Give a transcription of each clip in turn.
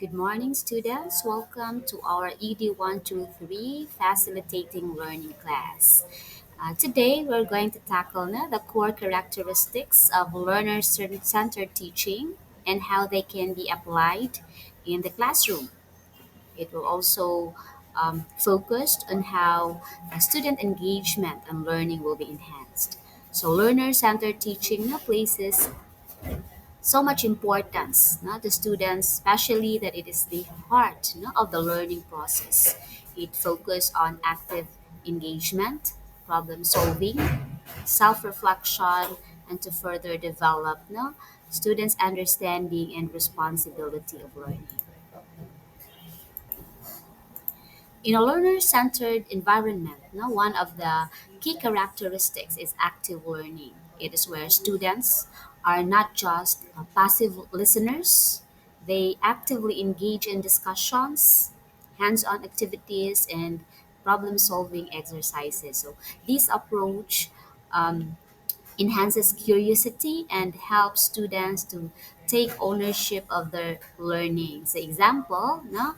Good morning, students. Welcome to our ED 123 Facilitating Learning class. Today, we're going to tackle the core characteristics of learner centered teaching and how they can be applied in the classroom. It will also focus on how student engagement and learning will be enhanced. So, learner centered teaching places so much importance to students, especially that it is the heart of the learning process. It focuses on active engagement, problem solving, self-reflection, and to further develop students' understanding and responsibility of learning. In a learner-centered environment, one of the key characteristics is active learning. It is where students are not just passive listeners, they actively engage in discussions, hands-on activities, and problem-solving exercises. So this approach um, enhances curiosity and helps students to take ownership of their learning. So, example, no,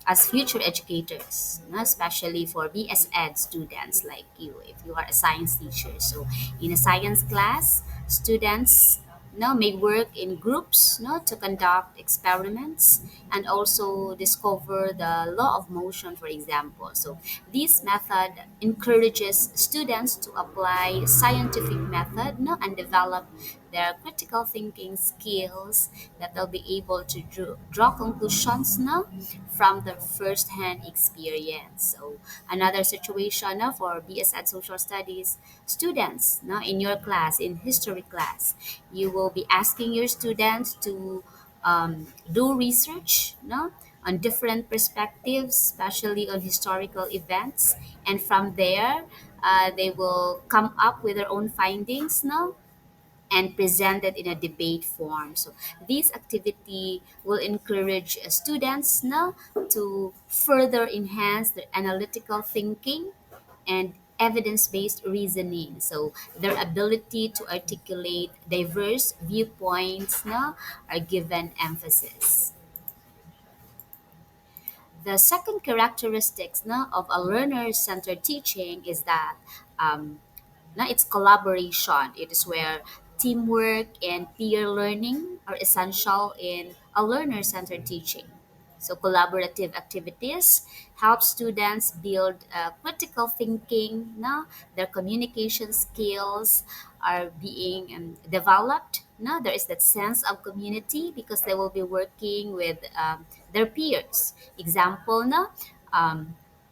as future educators, no, especially for BS Ed students like you, if you are a science teacher. So, in a science class, students may work in groups to conduct experiments and also discover the law of motion, for example. So this method encourages students to apply scientific method and develop their critical thinking skills that they'll be able to draw conclusions from the first-hand experience. So another situation for BS at Social Studies students in your class, in history class, you will be asking your students to do research on different perspectives, especially on historical events, and from there they will come up with their own findings and present it in a debate form. So this activity will encourage students to further enhance their analytical thinking and evidence-based reasoning. So their ability to articulate diverse viewpoints are given emphasis. The second characteristics of a learner-centered teaching is that it's collaboration. It is where teamwork and peer learning are essential in a learner-centered teaching. So collaborative activities help students build critical thinking. Their communication skills are being developed. There is that sense of community because they will be working with their peers. Example,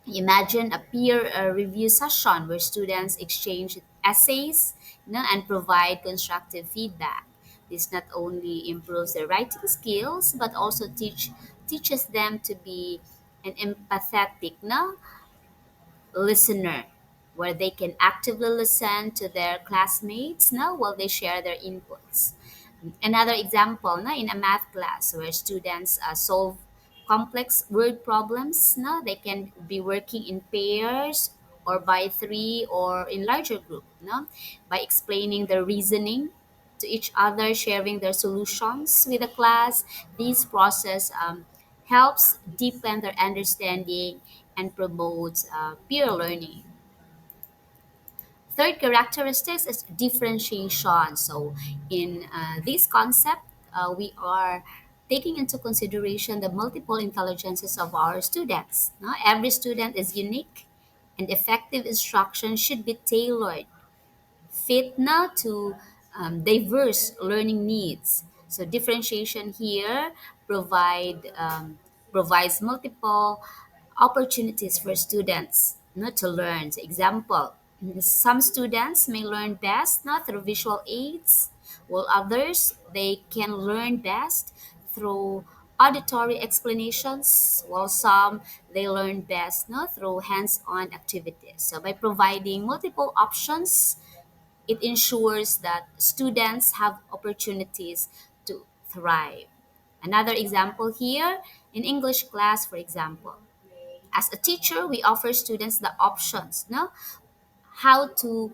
imagine a peer review session where students exchange essays and provide constructive feedback. This not only improves their writing skills but also teaches them to be an empathetic listener where they can actively listen to their classmates while they share their inputs. Another example in a math class where students solve complex word problems, they can be working in pairs or by three or in larger group by explaining their reasoning to each other, sharing their solutions with the class. This process helps deepen their understanding and promotes peer learning. Third characteristics is differentiation. So, in this concept, we are taking into consideration the multiple intelligences of our students. Every student is unique, and effective instruction should be tailored fit now to diverse learning needs. So differentiation here provides multiple opportunities for students not to learn. So example, some students may learn best not through visual aids, while others they can learn best through auditory explanations, while some they learn best through hands-on activities. So by providing multiple options, it ensures that students have opportunities to thrive. Another example here in English class, for example, as a teacher, we offer students the options, how to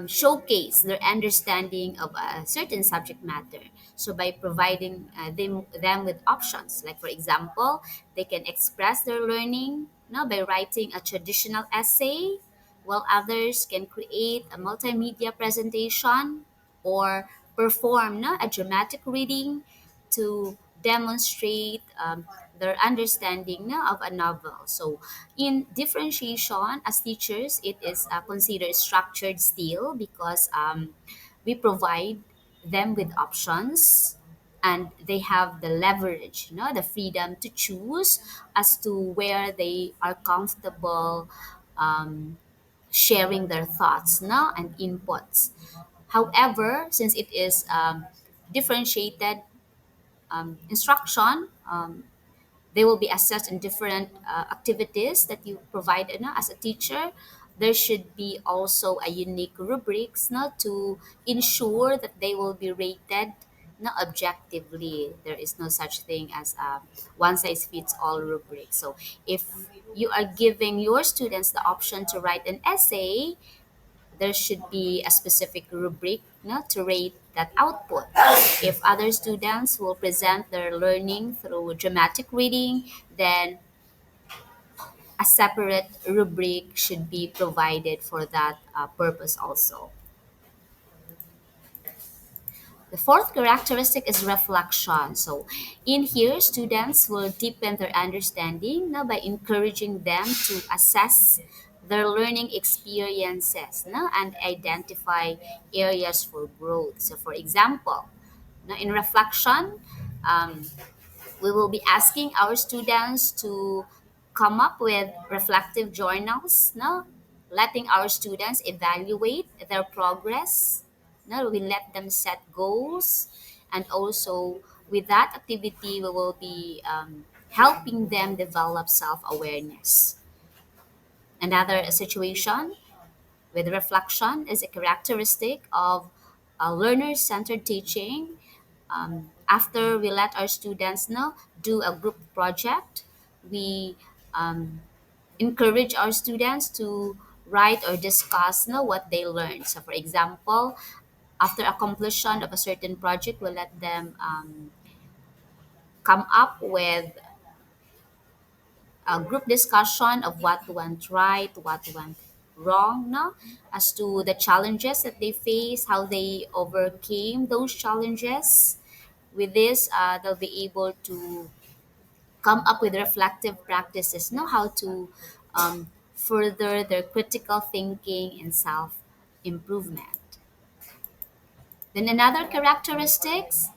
showcase their understanding of a certain subject matter. So by providing them with options, like for example, they can express their learning by writing a traditional essay, while others can create a multimedia presentation or perform a dramatic reading to demonstrate their understanding of a novel. So, in differentiation, as teachers, it is considered structured still because we provide them with options and they have the leverage, the freedom to choose as to where they are comfortable um, sharing their thoughts and inputs. However, since it is differentiated instruction, they will be assessed in different activities that you provide as a teacher. There should be also a unique rubrics to ensure that they will be rated objectively. There is no such thing as a one size fits all rubric. So if you are giving your students the option to write an essay, there should be a specific rubric to rate that output. If other students will present their learning through dramatic reading, then a separate rubric should be provided for that purpose also. The fourth characteristic is reflection. So, in here, students will deepen their understanding by encouraging them to assess their learning experiences and identify areas for growth. So, for example, in reflection, um, we will be asking our students to come up with reflective journals, letting our students evaluate their progress. We let them set goals, and also with that activity, we will be helping them develop self awareness. Another situation with reflection is a characteristic of learner centered teaching. After we let our students do a group project, we encourage our students to write or discuss what they learned. So, for example, after completion of a certain project, we let them come up with a group discussion of what went right, what went wrong, as to the challenges that they face, how they overcame those challenges. With this, they'll be able to come up with reflective practices, know how to further their critical thinking and self improvement. Then another characteristics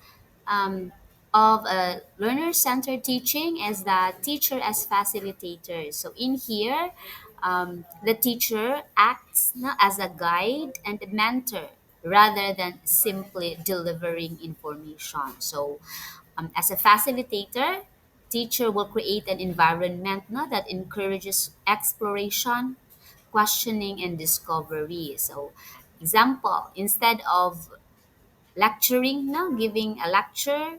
um, of a learner-centered teaching is that teacher as facilitator. So in here, the teacher acts as a guide and a mentor rather than simply delivering information. So as a facilitator, teacher will create an environment that encourages exploration, questioning, and discovery. So example, instead of lecturing, giving a lecture,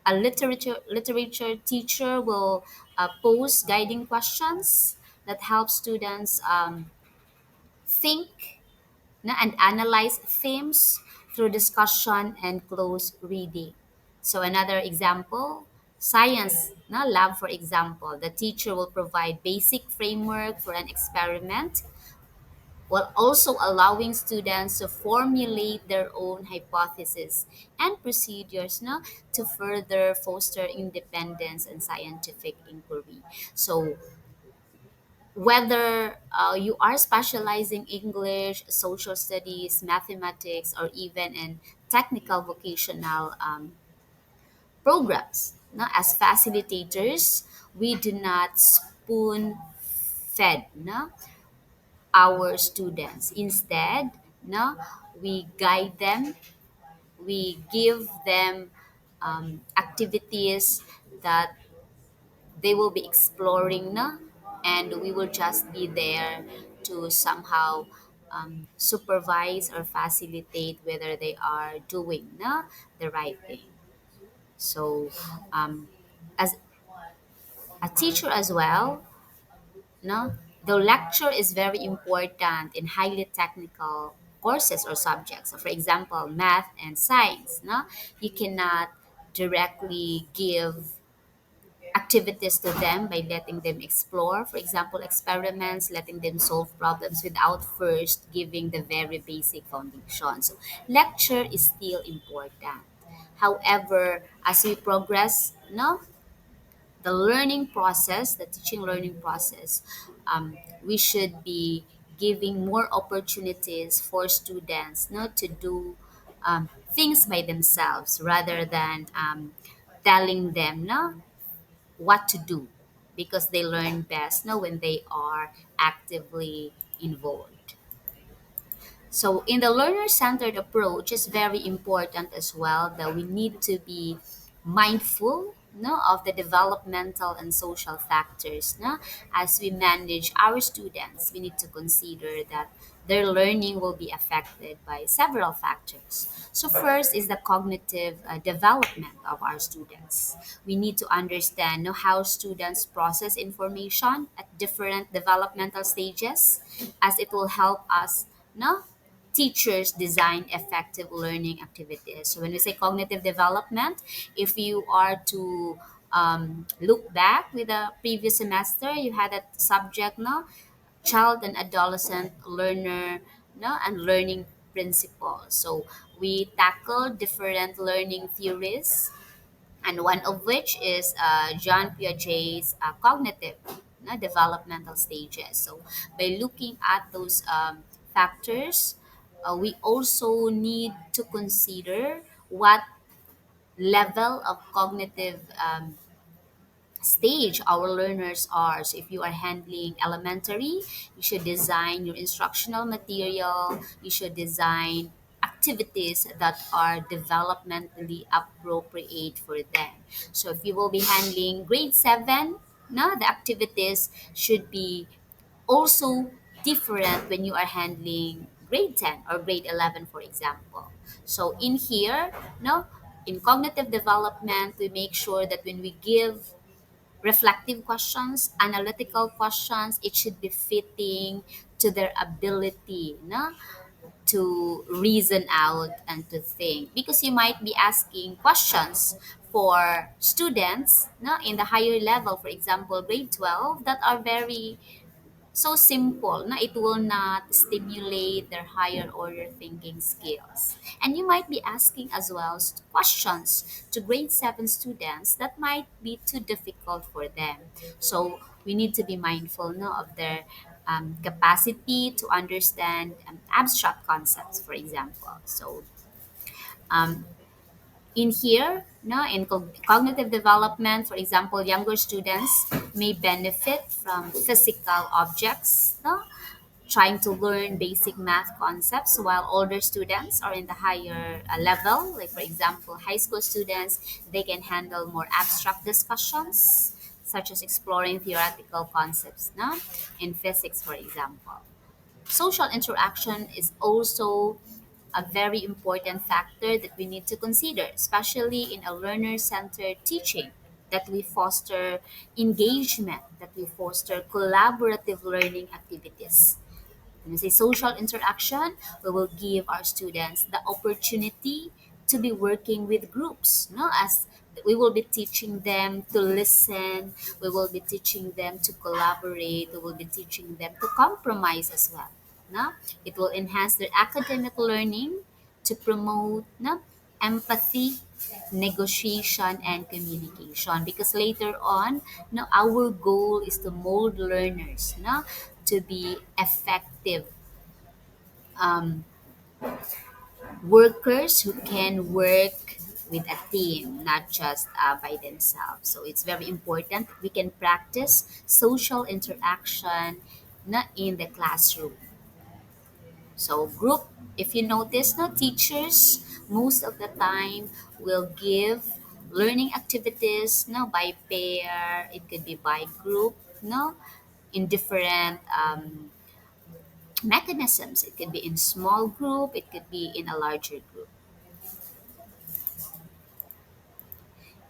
a literature teacher will pose guiding questions that help students think and analyze themes through discussion and close reading. So another example, science lab, for example, the teacher will provide basic framework for an experiment while also allowing students to formulate their own hypotheses and procedures to further foster independence and scientific inquiry. So, whether you are specializing English, social studies, mathematics, or even in technical vocational programs, as facilitators, we do not spoon fed our students. Instead, we guide them, we give them activities that they will be exploring, and we will just be there to somehow supervise or facilitate whether they are doing the right thing. So, as a teacher as well, no, the lecture is very important in highly technical courses or subjects. So for example, math and science. No, you cannot directly give activities to them by letting them explore, for example, experiments, letting them solve problems without first giving the very basic foundation. So, lecture is still important. However, as we progress, no, the learning process, the teaching learning process, we should be giving more opportunities for students, no, to do things by themselves rather than telling them, no, what to do because they learn best now when they are actively involved. So, in the learner centered approach, it's very important as well that we need to be mindful, no, of the developmental and social factors. No? As we manage our students, we need to consider that their learning will be affected by several factors. So, first is the cognitive development of our students. We need to understand, no, how students process information at different developmental stages, as it will help us, no, teachers design effective learning activities. So when we say cognitive development, if you are to look back with the previous semester, you had a subject, no, child and adolescent learner, no, and learning principles. So we tackle different learning theories, and one of which is John Piaget's cognitive, developmental stages. So, by looking at those factors, we also need to consider what level of cognitive stage our learners are. So if you are handling elementary, you should design your instructional material, you should design activities that are developmentally appropriate for them. So if you will be handling grade 7, no, the activities should be also different when you are handling grade 10 or grade 11, for example. So in here, no, in cognitive development, we make sure that when we give reflective questions, analytical questions, it should be fitting to their ability, no, to reason out and to think. Because you might be asking questions for students, no, in the higher level, for example, grade 12, that are very so simple na it will not stimulate their higher order thinking skills. And you might be asking as well questions to grade 7 students that might be too difficult for them. So we need to be mindful, no, of their capacity to understand abstract concepts, for example. So um, in here, no, in cognitive development, for example, younger students may benefit from physical objects, no, trying to learn basic math concepts, while older students are in the higher level, like for example, high school students, they can handle more abstract discussions, such as exploring theoretical concepts, no, in physics, for example. Social interaction is also a very important factor that we need to consider, especially in a learner centered teaching, that we foster engagement, that we foster collaborative learning activities. When we say social interaction, we will give our students the opportunity to be working with groups, no? As we will be teaching them to listen, we will be teaching them to collaborate, we will be teaching them to compromise as well. No? It will enhance their academic learning to promote, no, empathy, negotiation, and communication. Because later on, no, our goal is to mold learners, no, to be effective um, workers who can work with a team, not just by themselves. So it's very important we can practice social interaction, not in the classroom. So group, if you notice, no, teachers most of the time will give learning activities, no, by pair. It could be by group, no, in different mechanisms. It could be in small group, it could be in a larger group.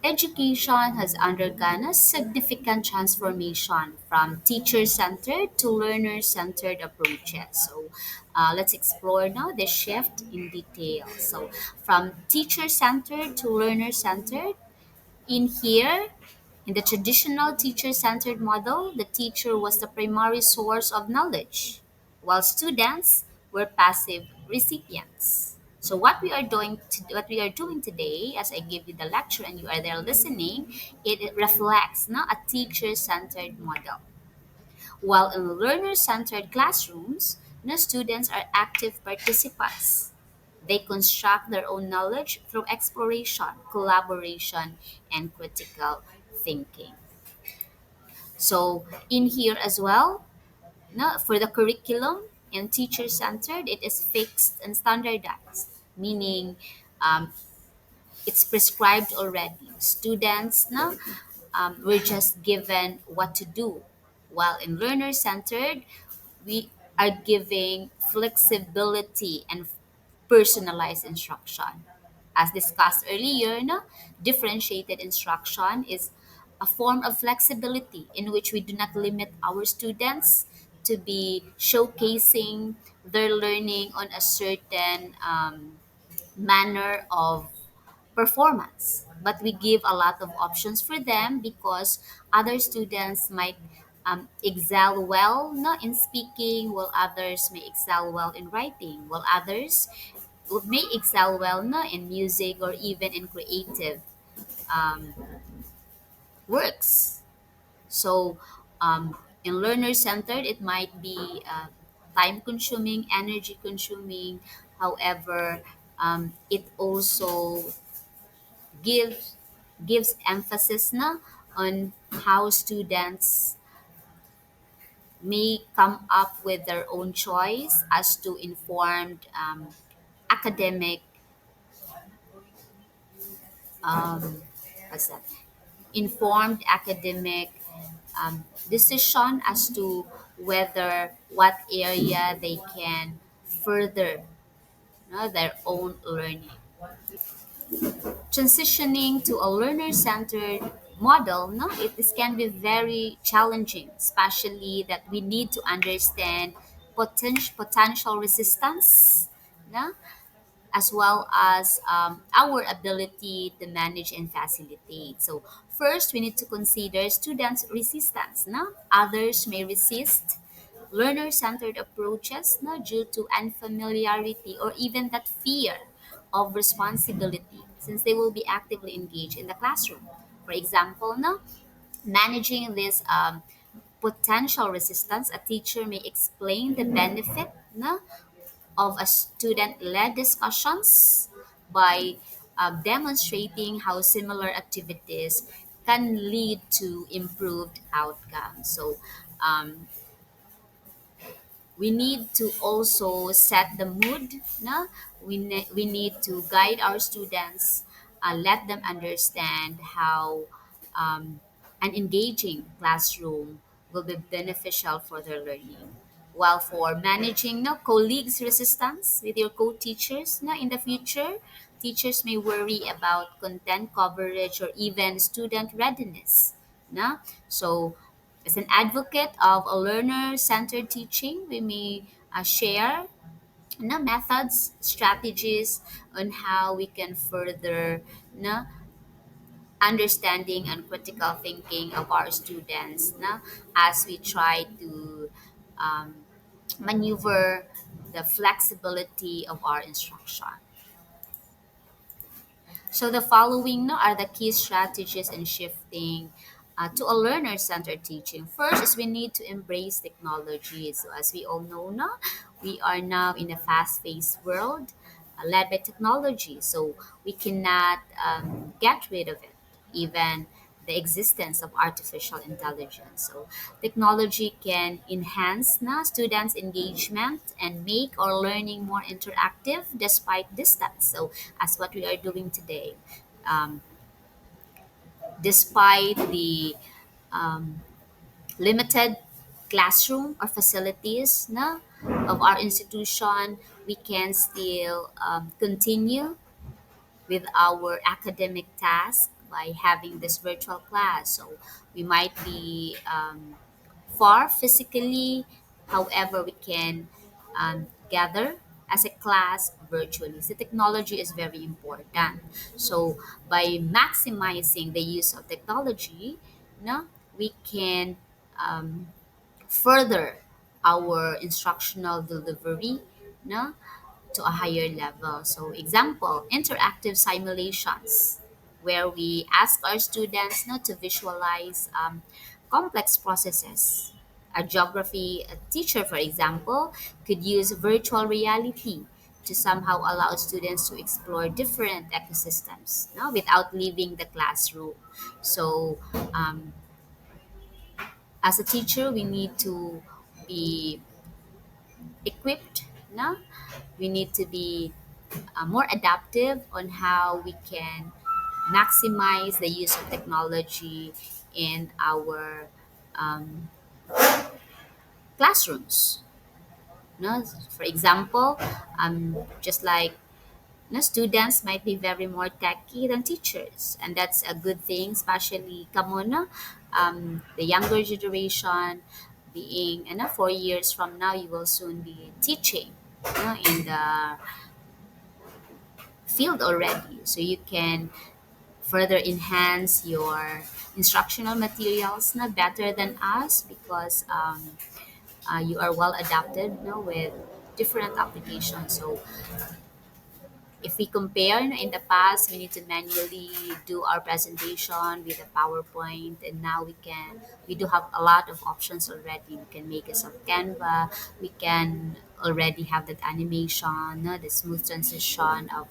Education has undergone a significant transformation from teacher centered to learner centered approaches. So, let's explore now the shift in detail. So, from teacher centered to learner centered, in here, in the traditional teacher centered model, the teacher was the primary source of knowledge, while students were passive recipients. So what we are doing today, as I give you the lecture and you are there listening, it reflects not a teacher centered model. While in learner centered classrooms, no students are active participants. They construct their own knowledge through exploration, collaboration, and critical thinking. So, in here as well, no, for the curriculum and teacher centered, it is fixed and standardized, meaning um, it's prescribed already. Students no, were just given what to do, while in learner centered, we are giving flexibility and personalized instruction. As discussed earlier, no, differentiated instruction is a form of flexibility in which we do not limit our students to be showcasing their learning on a certain manner of performance, but we give a lot of options for them because other students might excel well not in speaking, while others may excel well in writing, while others may excel well not in music or even in creative um, works. So in learner centered it might be time consuming, energy consuming. However, it also gives emphasis na on how students may come up with their own choice as to informed academic um, what's that informed academic decision as to whether what area they can further their own learning. Transitioning to a learner-centered model, no, this can be very challenging, especially that we need to understand potential resistance, no, as well as our ability to manage and facilitate. So first, we need to consider students' resistance. No? Others may resist learner-centered approaches no, due to unfamiliarity or even that fear of responsibility since they will be actively engaged in the classroom. For example, no, managing this potential resistance, a teacher may explain the benefit no, of a student-led discussions by demonstrating how similar activities can lead to improved outcomes. So um, we need to also set the mood. No? We need to guide our students, let them understand how an engaging classroom will be beneficial for their learning. While for managing no, colleagues' resistance with your co-teachers no, in the future, teachers may worry about content coverage or even student readiness. No? So as an advocate of a learner-centered teaching, we may share no, methods, strategies on how we can further no, understanding and critical thinking of our students no, as we try to um, maneuver the flexibility of our instruction. So the following no, are the key strategies in shifting to a learner-centered teaching. First is we need to embrace technology. So as we all know now, we are now in a fast-paced world led by technology. So we cannot get rid of it, even the existence of artificial intelligence. So technology can enhance na students' engagement and make our learning more interactive despite distance. So as what we are doing today. Um, Despite the um, limited classroom or facilities na, of our institution, we can still continue with our academic task by having this virtual class. So we might be far physically, however, we can gather as a class virtually. So technology is very important. So by maximizing the use of technology, no, we can um, further our instructional delivery, no, to a higher level. So, example, interactive simulations, where we ask our students not to visualize complex processes. A geography teacher, for example, could use virtual reality to somehow allow students to explore different ecosystems, no, without leaving the classroom. So, um, as a teacher, we need to be equipped, no? We need to be more adaptive on how we can maximize the use of technology in our um, classrooms. No? For example, just like students might be very more techy than teachers, and that's a good thing, especially kamono, the younger generation being 4 years from now, you will soon be teaching in the field already. So you can further enhance your instructional materials better than us because you are well adapted with different applications. So if we compare, in the past we need to manually do our presentation with a PowerPoint, and now we do have a lot of options already. We can make use of Canva. We can already have that animation, the smooth transition of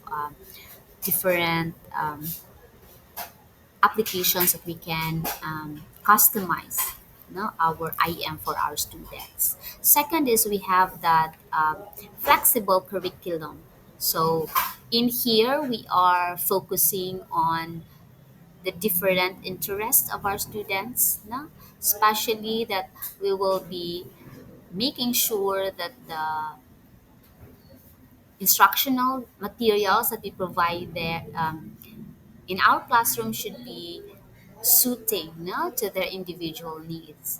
different applications that we can customize our IM for our students. Second is we have that flexible curriculum. So in here we are focusing on the different interests of our students, no? Especially that we will be making sure that the instructional materials that we provide there in our classroom should be suiting to their individual needs.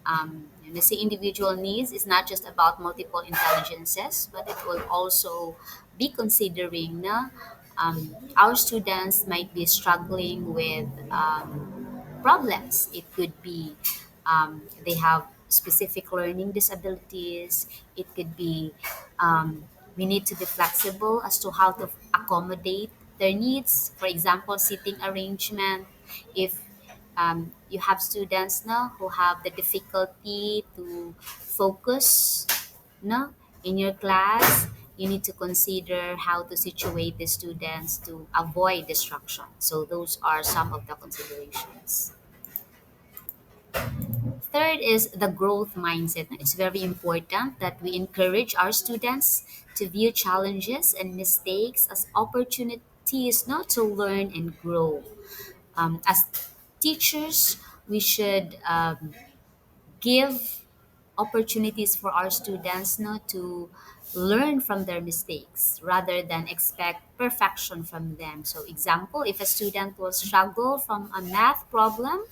And I say individual needs is not just about multiple intelligences, but it will also be considering our students might be struggling with problems. It could be they have specific learning disabilities. It could be we need to be flexible as to how to accommodate their needs. For example, seating arrangement. If you have students now who have the difficulty to focus no, in your class, you need to consider how to situate the students to avoid distraction. So those are some of the considerations. Third is the growth mindset. It's very important that we encourage our students to view challenges and mistakes as opportunities not to learn and grow. As teachers, we should give opportunities for our students to learn from their mistakes rather than expect perfection from them. So example, if a student will struggle from a math problem,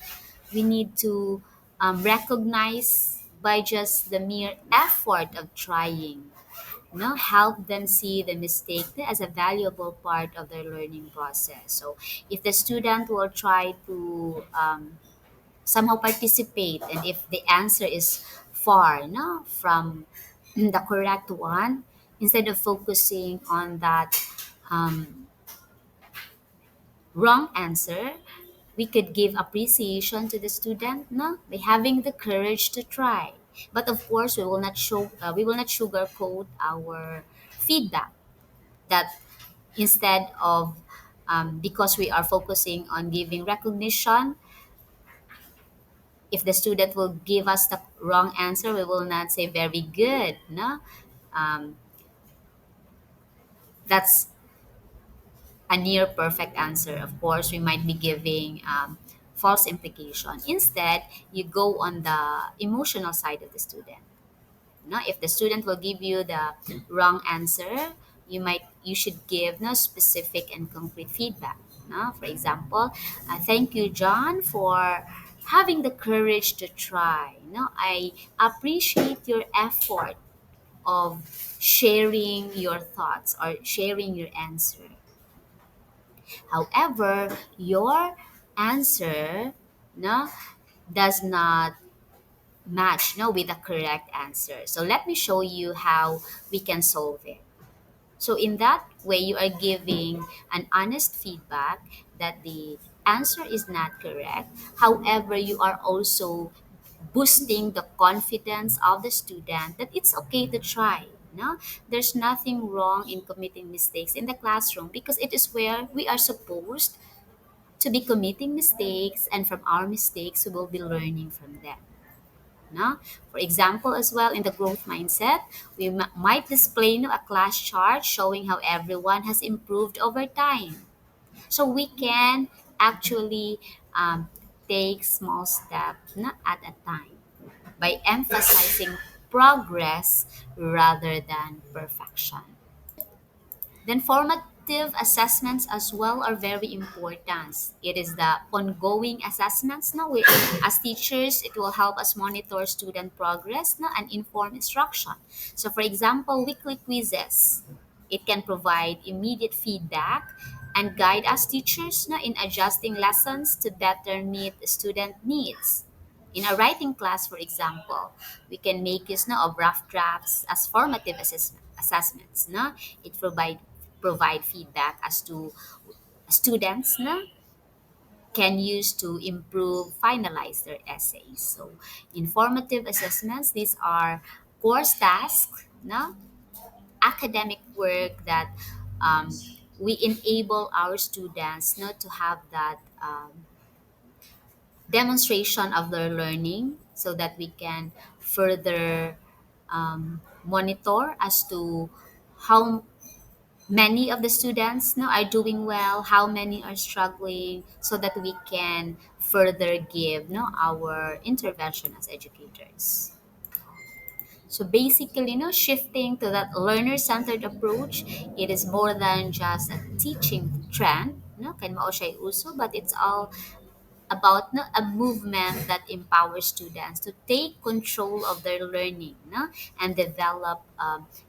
we need to recognize by just the mere effort of trying, help them see the mistake as a valuable part of their learning process. So if the student will try to somehow participate, and if the answer is far from the correct one, instead of focusing on that um, wrong answer, we could give appreciation to the student by having the courage to try. But of course we will not sugarcoat our feedback, that instead of because we are focusing on giving recognition, if the student will give us the wrong answer, we will not say very good. No, um, that's a near perfect answer. Of course, we might be giving false implication. Instead, you go on the emotional side of the student. No, if the student will give you the wrong answer, you should give no specific and concrete feedback. No? For example, thank you, John, for having the courage to try. No? I appreciate your effort of sharing your thoughts or sharing your answer. However, your answer, no, does not match, no, with the correct answer. So let me show you how we can solve it. So in that way, you are giving an honest feedback that the answer is not correct. However, you are also boosting the confidence of the student that it's okay to try. No, there's nothing wrong in committing mistakes in the classroom because it is where we are supposed to be committing mistakes, and from our mistakes, we will be learning from them. No? For example, as well, in the growth mindset, we might display, a class chart showing how everyone has improved over time. So we can actually take small steps, at a time, by emphasizing progress rather than perfection. Then formative assessments as well are very important. It is the ongoing assessments. Now, as teachers, it will help us monitor student progress, and inform instruction. So, for example, weekly quizzes. It can provide immediate feedback and guide us teachers, in adjusting lessons to better meet student needs. In a writing class, for example, we can make use, of rough drafts as formative assessments. No? It provide feedback as to students, can use to improve, finalize their essays. So, informative assessments, these are course tasks, academic work that um, we enable our students not to have that demonstration of their learning so that we can further monitor as to how many of the students, are doing well, how many are struggling, so that we can further give, our intervention as educators. So basically, shifting to that learner-centered approach, it is more than just a teaching trend, kan mao siya uso, but it's all about, a movement that empowers students to take control of their learning, and develop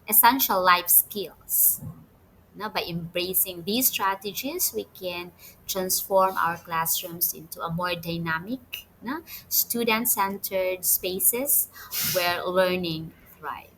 essential life skills. By embracing these strategies, we can transform our classrooms into a more dynamic, student-centered spaces where learning thrives.